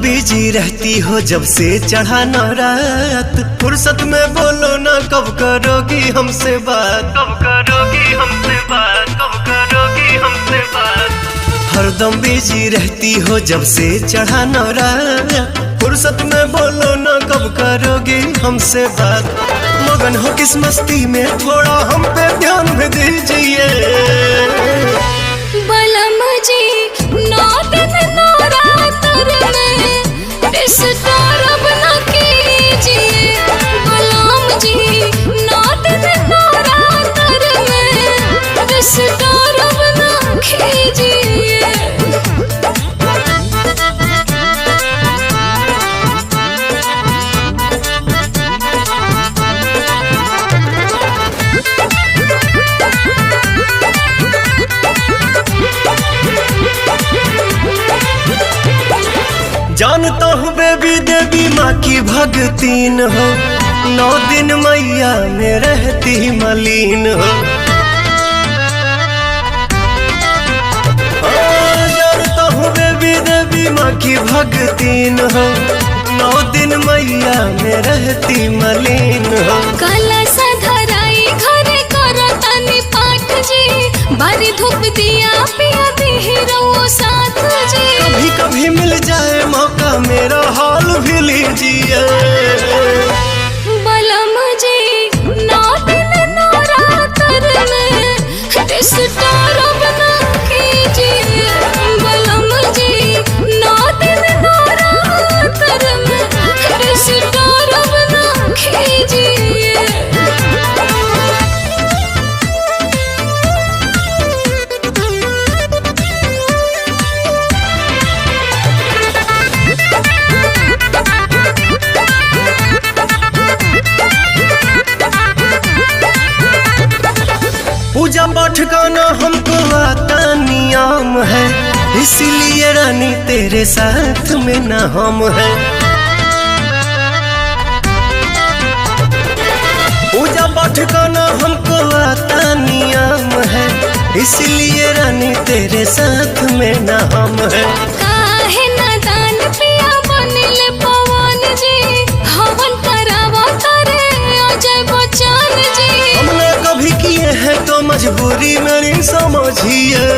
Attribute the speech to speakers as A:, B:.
A: Busy रहती हो जब से चढ़ा न रात, फुर्सत में बोलो ना कब करोगी हमसे बात, कब करोगी हमसे बात, कब करोगी हमसे बात। हरदम बिजी रहती हो जब से चढ़ा न रात, फुर्सत में बोलो ना कब करोगी हमसे बात। मगन हो किस मस्ती में थोड़ा हम पे ध्यान भी दीजिए।
B: बलम जी नौ दिन नवरात्र में डिस्टर्ब न कीजिए। बलम जी नौ दिन नवरात्र में डिस्टर्ब न कीजिए।
A: जानता हूँ बेबी देवी माँ की भगतीन हो, 9 दिन मैया में रहती मलीन हो। जानता हूँ बेबी देवी माँ की भगतीन हो, 9 दिन मैया में रहती मलीन हो।
B: कलश धराई घरे करो तनी पाठ जी, बारी धूप दिया पिया दी रहो साथ जी।
A: कभी कभी मिल जाए मौका मेरा हाल भी लीजिए।
B: बलम जी 9 दिन नवरात्र में डिस्टर्ब न कीजिए। बलम जी 9 दिन नवरात्र में डिस्टर्ब न कीजिए।
A: पूजा पाठ का ना हमको आता नियम है, इसीलिए रानी तेरे साथ में ना हम है। पूजा पाठ का ना हमको आता नियम है, इसीलिए रानी तेरे साथ में ना हम है।
B: काहे नादान पिया बनिले पवन जी, हवन करावा करे अजय बच्चन जी।
A: हमने कभी किए हैं तो मजबूरी मेरी समझिए।